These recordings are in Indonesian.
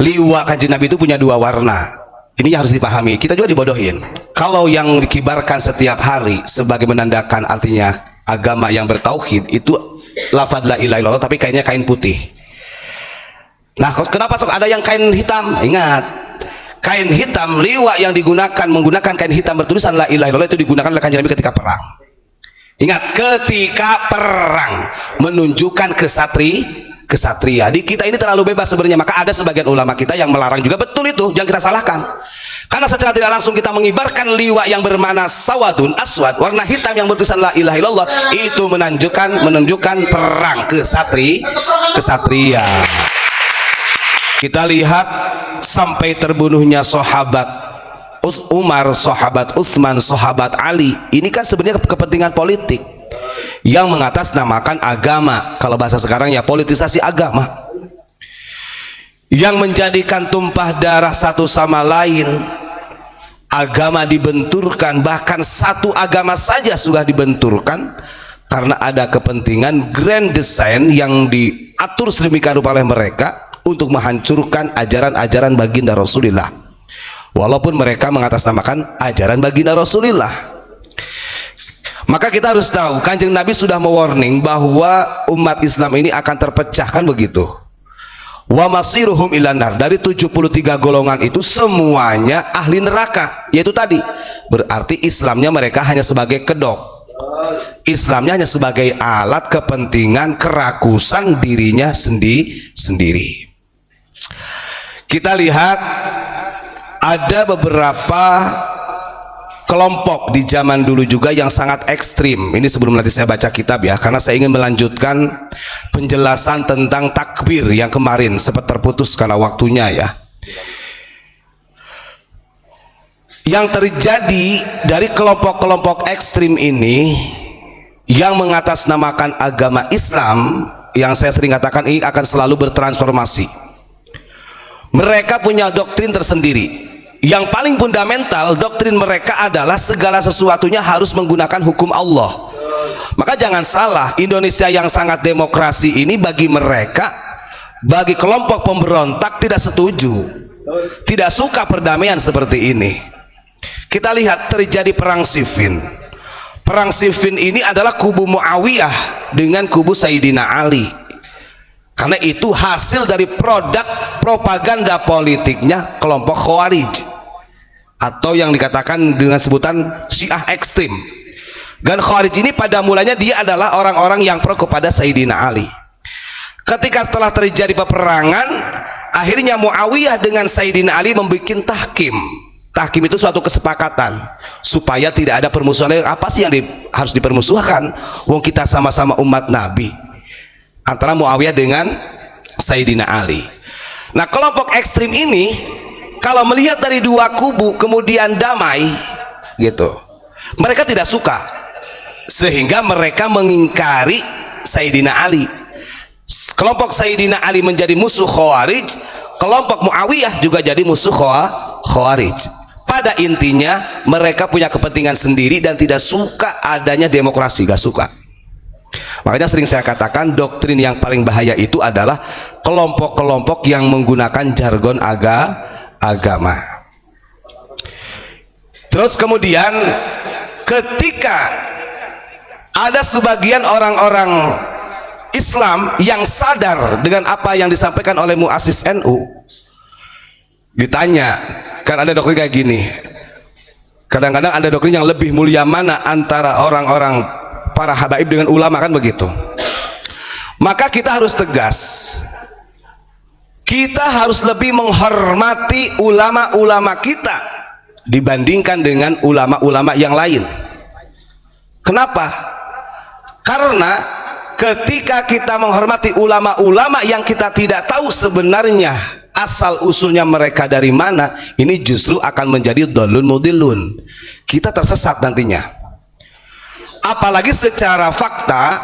Liwa kanjeng Nabi itu punya dua warna. Ini yang harus dipahami. Kita juga dibodohin. Kalau yang dikibarkan setiap hari sebagai menandakan artinya agama yang bertauhid itu lafaz la ilaha illallah, tapi kainnya kain putih. Nah, kenapa sok ada yang kain hitam? Ingat, kain hitam liwa yang menggunakan kain hitam bertulisan la ilaha illallah itu digunakan oleh kanjeng Nabi ketika perang. Ingat, ketika perang menunjukkan kesatria. Di kita ini terlalu bebas sebenarnya, maka ada sebagian ulama kita yang melarang juga. Betul itu, jangan kita salahkan. Karena secara tidak langsung kita mengibarkan liwa yang bermana sawadun aswad, warna hitam yang bertulisan la ilaha illallah, itu menunjukkan perang kesatria. Kita lihat sampai terbunuhnya sahabat Umar, sahabat Utsman, sahabat Ali. Ini kan sebenarnya kepentingan politik yang mengatasnamakan agama. Kalau bahasa sekarang ya politisasi agama, yang menjadikan tumpah darah satu sama lain. Agama dibenturkan, bahkan satu agama saja sudah dibenturkan karena ada kepentingan grand design yang diatur sedemikian rupa oleh mereka untuk menghancurkan ajaran-ajaran baginda Rasulullah, walaupun mereka mengatasnamakan ajaran baginda Rasulullah. Maka kita harus tahu, kanjeng Nabi sudah mewarning bahwa umat Islam ini akan terpecahkan begitu. Wa masiruhum ilanar, dari 73 golongan itu semuanya ahli neraka. Yaitu tadi, berarti Islamnya mereka hanya sebagai kedok, Islamnya hanya sebagai alat kepentingan kerakusan dirinya sendiri. Kita lihat ada beberapa kelompok di zaman dulu juga yang sangat ekstrim. Ini sebelum nanti saya baca kitab ya, karena saya ingin melanjutkan penjelasan tentang takbir yang kemarin sempat terputus karena waktunya ya. Yang terjadi dari kelompok-kelompok ekstrim ini yang mengatasnamakan agama Islam, yang saya sering katakan ini akan selalu bertransformasi. Mereka punya doktrin tersendiri. Yang paling fundamental doktrin mereka adalah segala sesuatunya harus menggunakan hukum Allah. Maka jangan salah, Indonesia yang sangat demokrasi ini bagi mereka, bagi kelompok pemberontak tidak setuju, tidak suka perdamaian seperti ini. Kita lihat terjadi perang Siffin. Perang Siffin ini adalah kubu Muawiyah dengan kubu Sayyidina Ali. Karena itu hasil dari produk propaganda politiknya kelompok Khawarij, atau yang dikatakan dengan sebutan Syiah ekstrim. Dan Khawarij ini pada mulanya dia adalah orang-orang yang pro kepada Sayyidina Ali. Ketika setelah terjadi peperangan, akhirnya Muawiyah dengan Sayyidina Ali membuat tahkim. Tahkim itu suatu kesepakatan supaya tidak ada permusuhan. Apa sih yang harus dipermusuhkan? Wong kita sama-sama umat Nabi. Antara Muawiyah dengan Sayyidina Ali. Nah, kelompok ekstrim ini kalau melihat dari dua kubu kemudian damai gitu, mereka tidak suka, sehingga mereka mengingkari Sayyidina Ali. Kelompok Sayyidina Ali menjadi musuh Khawarij, kelompok Muawiyah juga jadi musuh Khawarij. Pada intinya mereka punya kepentingan sendiri dan tidak suka adanya demokrasi, gak suka. Makanya sering saya katakan doktrin yang paling bahaya itu adalah kelompok-kelompok yang menggunakan jargon agama. Terus kemudian ketika ada sebagian orang-orang Islam yang sadar dengan apa yang disampaikan oleh muassis NU, ditanya, kan ada doktrin kayak gini, kadang-kadang ada doktrin yang lebih mulia mana antara orang-orang para habaib dengan ulama, kan begitu. Maka kita harus tegas, kita harus lebih menghormati ulama-ulama kita dibandingkan dengan ulama-ulama yang lain. Kenapa? Karena ketika kita menghormati ulama-ulama yang kita tidak tahu sebenarnya asal usulnya mereka dari mana, ini justru akan menjadi dhalun mudillun. Kita tersesat nantinya. Apalagi secara fakta,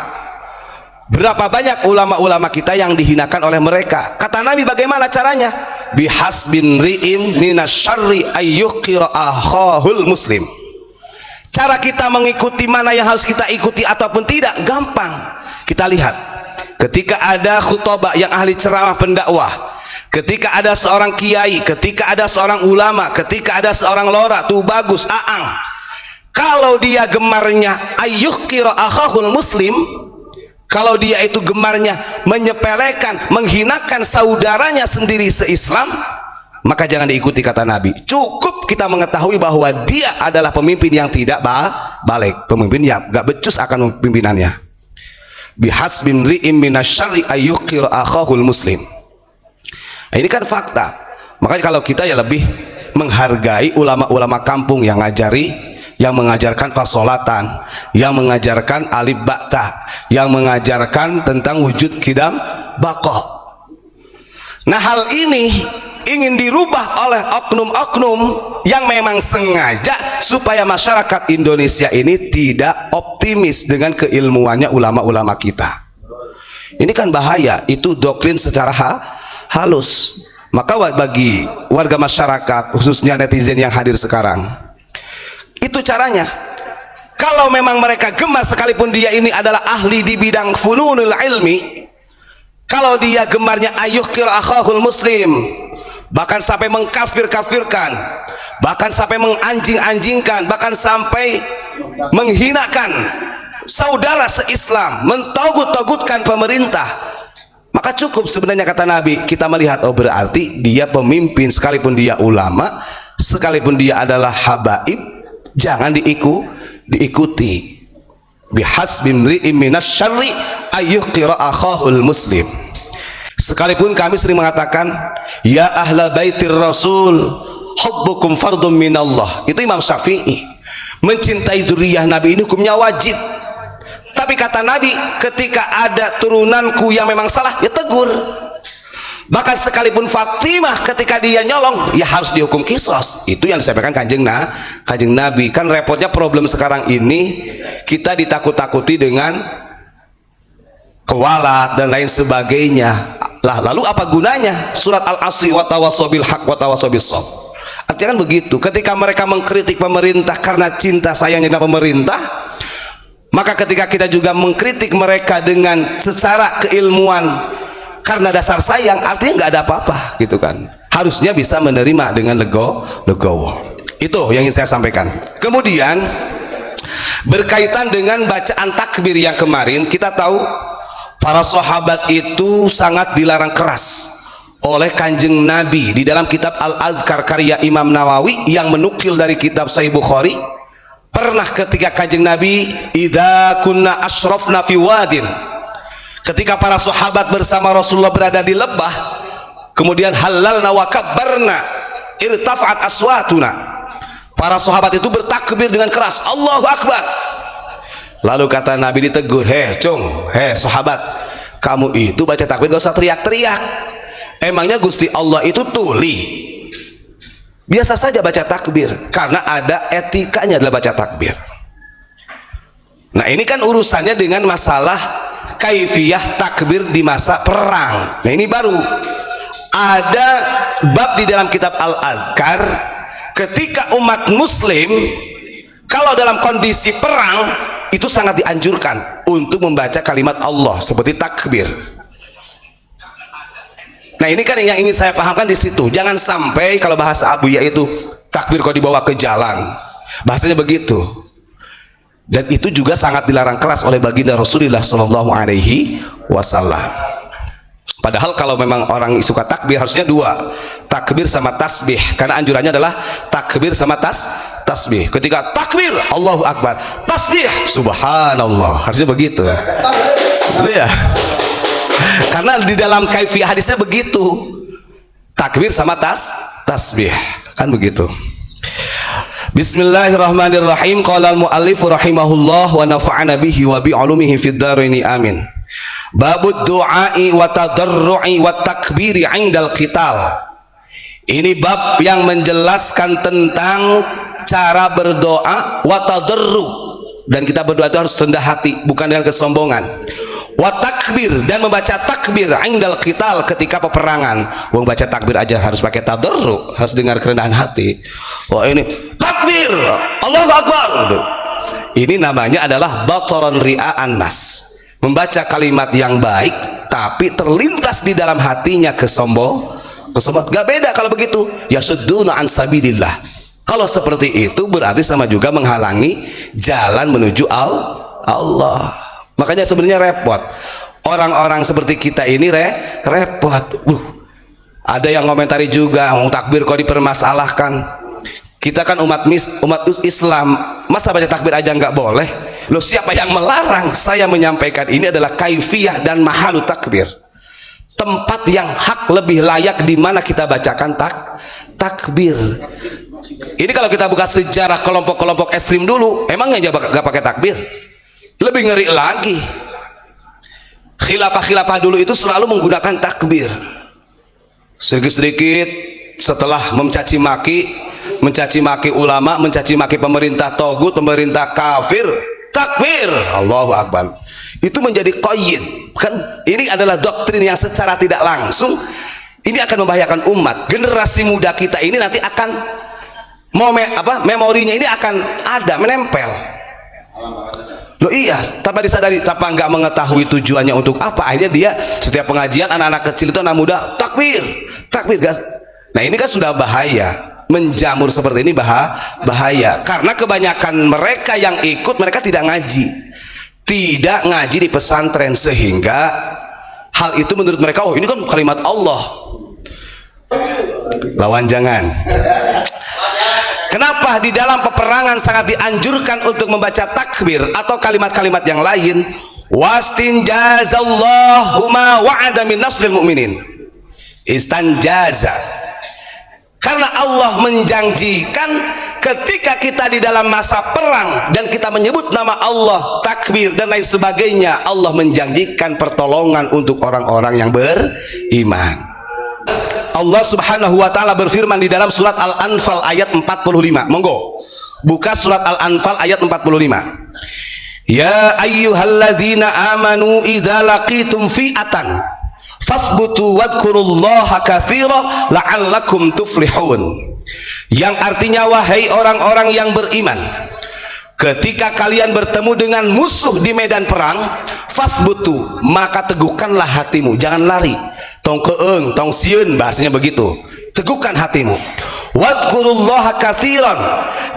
berapa banyak ulama-ulama kita yang dihinakan oleh mereka. Kata Nabi bagaimana caranya? Bihasbin ri'im minasyarri ayyuqira akhahul muslim. Cara kita mengikuti mana yang harus kita ikuti ataupun tidak gampang. Kita lihat ketika ada khutbah yang ahli ceramah pendakwah, Ketika ada seorang kiai, ketika ada seorang ulama, ketika ada seorang lora, tuh bagus, aang. Kalau dia gemarnya ayyuhqira akhahul muslim, kalau dia itu gemarnya menyepelekan, menghinakan saudaranya sendiri se-Islam, maka jangan diikuti kata Nabi. Cukup kita mengetahui bahwa dia adalah pemimpin yang tidak balik, pemimpin yang gak becus akan pimpinannya. Bihasbin ri'im minasyarri ayyuhqira akhahul muslim. Nah, ini kan fakta. Makanya kalau kita ya lebih menghargai ulama-ulama kampung yang mengajarkan fasolatan, yang mengajarkan alif ba'ta, yang mengajarkan tentang wujud qidam baqah. Nah, hal ini ingin dirubah oleh oknum-oknum yang memang sengaja supaya masyarakat Indonesia ini tidak optimis dengan keilmuannya ulama-ulama kita. Ini kan bahaya, itu doktrin secara halus. Maka bagi warga masyarakat, khususnya netizen yang hadir sekarang, itu caranya. Kalau memang mereka gemar, sekalipun dia ini adalah ahli di bidang fununul ilmi, kalau dia gemarnya ayyuhqira akhahul muslim, bahkan sampai mengkafir-kafirkan, bahkan sampai menganjing-anjingkan, bahkan sampai menghinakan saudara se-Islam, mentagut-tagutkan pemerintah, maka cukup sebenarnya kata Nabi kita melihat, oh berarti dia pemimpin, sekalipun dia ulama, sekalipun dia adalah habaib, jangan diikuti. Bihasbin ri'im minasyarri ayyuhqira akhahul muslim. Sekalipun kami sering mengatakan ya ahla baitir rasul hubbukum fardun minallah, itu Imam Syafi'i, mencintai dzurriyyah Nabi ini hukumnya wajib. Tapi kata Nabi, ketika ada turunanku yang memang salah, ya tegur. Bahkan sekalipun Fatimah ketika dia nyolong, ya harus dihukum kisos. Itu yang disampaikan kanjeng Nabi. Kan repotnya problem sekarang ini, kita ditakut-takuti dengan kewalat dan lain sebagainya. Lah, lalu apa gunanya surat Al-Asri wa tawassaw bil haq wa tawassaw bis sabr? Artinya kan begitu, ketika mereka mengkritik pemerintah karena cinta sayangnya dengan pemerintah, maka ketika kita juga mengkritik mereka dengan secara keilmuan karena dasar sayang, artinya nggak ada apa-apa gitu kan. Harusnya bisa menerima dengan legowo. Itu yang ingin saya sampaikan. Kemudian berkaitan dengan bacaan takbir yang kemarin, kita tahu para sahabat itu sangat dilarang keras oleh kanjeng Nabi di dalam kitab Al-Adhkar karya Imam Nawawi yang menukil dari kitab Sahih Bukhari. Pernah ketika kanjeng Nabi, idza kunna asyrafna fi wadin, ketika para sahabat bersama Rasulullah berada di lebah, kemudian halalna wa kabbarna irtafa'at aswatuna, para sahabat itu bertakbir dengan keras, Allahu Akbar. Lalu kata Nabi ditegur, sahabat, kamu itu baca takbir gak usah teriak-teriak. Emangnya Gusti Allah itu tuli? Biasa saja baca takbir, karena ada etikanya dalam baca takbir. Nah, ini kan urusannya dengan masalah kaifiyah takbir di masa perang. Nah, ini baru ada bab di dalam kitab Al-Adhkar, ketika umat muslim kalau dalam kondisi perang itu sangat dianjurkan untuk membaca kalimat Allah seperti takbir. Nah, ini kan yang ingin saya pahamkan di situ. Jangan sampai kalau bahasa Abu Ya itu takbir kok dibawa ke jalan, bahasanya begitu. Dan itu juga sangat dilarang keras oleh baginda Rasulullah Shallallahu Alaihi Wasallam. Padahal kalau memang orang suka takbir harusnya dua, takbir sama tasbih, karena anjurannya adalah takbir sama tasbih. Ketika takbir Allahu Akbar, tasbih subhanallah, harusnya begitu ya. Karena di dalam kaifiyah hadisnya begitu, takbir sama tasbih, kan begitu. Bismillahirrahmanirrahim. Qala al-muallif rahimahullah wa nafa'ana bihi wa bi 'ulumihi fid dharaini amin. Babud du'ai wa tadarru'i wa takbiri 'indal qital. Ini bab yang menjelaskan tentang cara berdoa wa tadarru', dan kita berdoa itu harus rendah hati, bukan dengan kesombongan. Wa takbir, dan membaca takbir 'indal qital, ketika peperangan. Wong baca takbir aja harus pakai tadarru', harus dengar kerendahan hati. Wah, ini takbir Allahu Akbar, ini namanya adalah bataran ria'an nas, membaca kalimat yang baik tapi terlintas di dalam hatinya kesemut. Gak beda kalau begitu. Yasudduna an sabilillah. Kalau seperti itu berarti sama juga menghalangi jalan menuju Allah. Makanya sebenarnya repot. Orang-orang seperti kita ini repot. Ada yang komentari juga, takbir kok dipermasalahkan. Kita kan umat Islam, masa baca takbir aja nggak boleh? Loh, siapa yang melarang? Saya menyampaikan ini adalah kaifiyah dan mahalu takbir. Tempat yang hak lebih layak di mana kita bacakan takbir. Ini kalau kita buka sejarah kelompok-kelompok ekstrim dulu, emangnya nggak pakai takbir? Lebih ngeri lagi. Khilafah dulu itu selalu menggunakan takbir. Sedikit-sedikit setelah mencaci maki ulama, mencaci maki pemerintah togut, pemerintah kafir, takbir, Allahu Akbar. Itu menjadi qayyid. Kan ini adalah doktrin yang secara tidak langsung ini akan membahayakan umat. Generasi muda kita ini nanti akan memorinya ini akan ada menempel. Loh iya, tanpa disadari, tanpa nggak mengetahui tujuannya untuk apa, akhirnya dia setiap pengajian anak-anak kecil itu anak muda takbir gas. Nah ini kan sudah bahaya, menjamur seperti ini bahaya karena kebanyakan mereka yang ikut mereka tidak ngaji di pesantren, sehingga hal itu menurut mereka, oh ini kan kalimat Allah. Lawan jangan. Kenapa di dalam peperangan sangat dianjurkan untuk membaca takbir atau kalimat-kalimat yang lain? Wastinjazallahu ma wa'ada min nasril mu'minin. Istanjaza. Karena Allah menjanjikan ketika kita di dalam masa perang dan kita menyebut nama Allah, takbir dan lain sebagainya, Allah menjanjikan pertolongan untuk orang-orang yang beriman. Allah Subhanahu wa taala berfirman di dalam surat Al-Anfal ayat 45. Monggo buka surat Al-Anfal ayat 45. Ya ayyuhalladzina amanu idza laqitum fi'atan fathbutu wadhkurullaha katsira la'allakum tuflihun. Yang artinya, wahai orang-orang yang beriman, ketika kalian bertemu dengan musuh di medan perang, fathbutu, maka teguhkanlah hatimu, jangan lari. Tong keeng, tong sieun, bahasanya begitu. Teguhkan hatimu. Wadhkurullaha katsiran,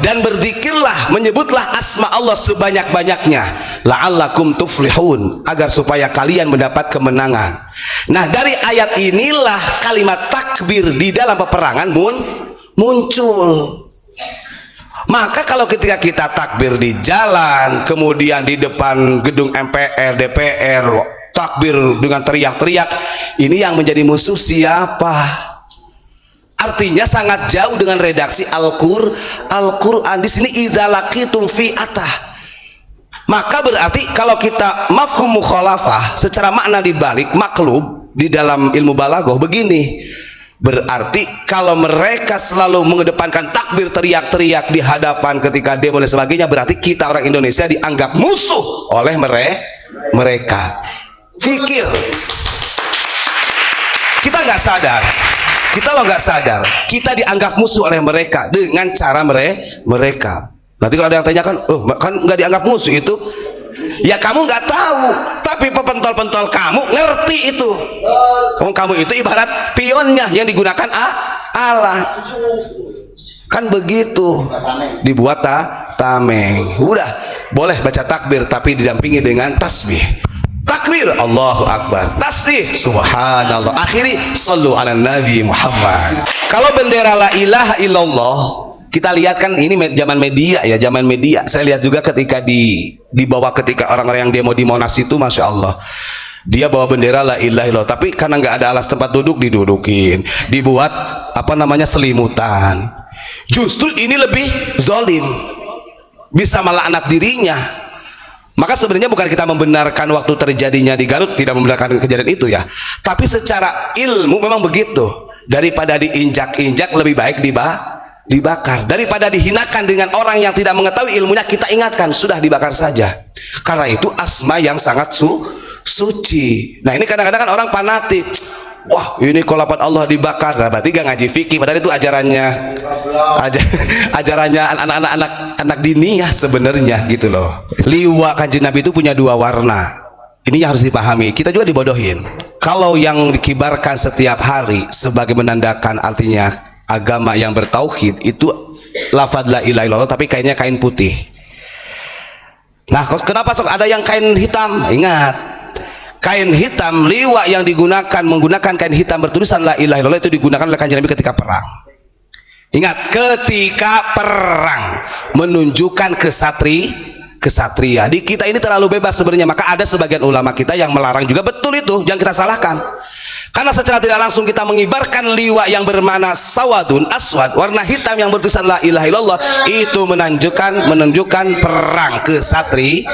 dan berzikirlah, menyebutlah asma Allah sebanyak-banyaknya. La'allakum tuflihun, agar supaya kalian mendapat kemenangan. Nah, dari ayat inilah kalimat takbir di dalam peperangan muncul. Maka kalau ketika kita takbir di jalan, kemudian di depan gedung MPR, DPR, takbir dengan teriak-teriak, ini yang menjadi musuh siapa? Artinya sangat jauh dengan redaksi Al-Quran. Di sini idza laqitum fi'atah, maka berarti kalau kita mafhum mukhalafah secara makna dibalik maklub di dalam ilmu balaghah begini, berarti kalau mereka selalu mengedepankan takbir teriak-teriak di hadapan ketika demo dan sebagainya, berarti kita orang Indonesia dianggap musuh oleh mereka. Fikir, kita nggak sadar, kita kita dianggap musuh oleh mereka dengan cara mereka. Nanti kalau ada yang tanyakan, oh kan nggak dianggap musuh itu, ya kamu nggak tahu, tapi pepentol-pentol kamu ngerti itu. Kamu itu ibarat pionnya yang digunakan Allah, kan begitu, dibuat tameng. Udah boleh baca takbir tapi didampingi dengan tasbih. Takbir, Allahu Akbar, tasbih, subhanallah, akhiri sallu ala Nabi Muhammad. Kalau bendera la ilaha illallah, kita lihat kan ini zaman media ya, zaman media. Saya lihat juga ketika dibawa ketika orang-orang yang demo di Monas itu, masya Allah, dia bawa bendera la ilaha illallah, tapi karena nggak ada alas tempat duduk, didudukin, dibuat selimutan. Justru ini lebih zalim, bisa melaknat dirinya. Maka sebenarnya bukan kita membenarkan waktu terjadinya di Garut, tidak membenarkan kejadian itu ya, tapi secara ilmu memang begitu. Daripada diinjak-injak, lebih baik dibakar. Daripada dihinakan dengan orang yang tidak mengetahui ilmunya, kita ingatkan, sudah dibakar saja. Karena itu asma yang sangat suci. Nah ini kadang-kadang kan orang fanatik, wah ini kolapan Allah dibakar, nah, berarti gak ngaji fikih, padahal itu ajarannya anak diniyah sebenarnya gitu loh. Liwa Kanjeng Nabi itu punya dua warna, ini yang harus dipahami, kita juga dibodohin. Kalau yang dikibarkan setiap hari sebagai menandakan artinya agama yang bertauhid itu lafaz la ilaha illallah, tapi kainnya kain putih. Nah, kenapa sok ada yang kain hitam? Ingat, kain hitam liwa yang digunakan menggunakan kain hitam bertulisan la ilaha illallah itu digunakan oleh Kanjeng Nabi ketika perang. Ingat, ketika perang menunjukkan kesatria. Di kita ini terlalu bebas sebenarnya, maka ada sebagian ulama kita yang melarang juga. Betul itu, jangan kita salahkan. Karena secara tidak langsung kita mengibarkan liwa yang bermakna sawadun aswad, warna hitam yang bertulisan la ilaha illallah, itu menunjukkan perang kesatria.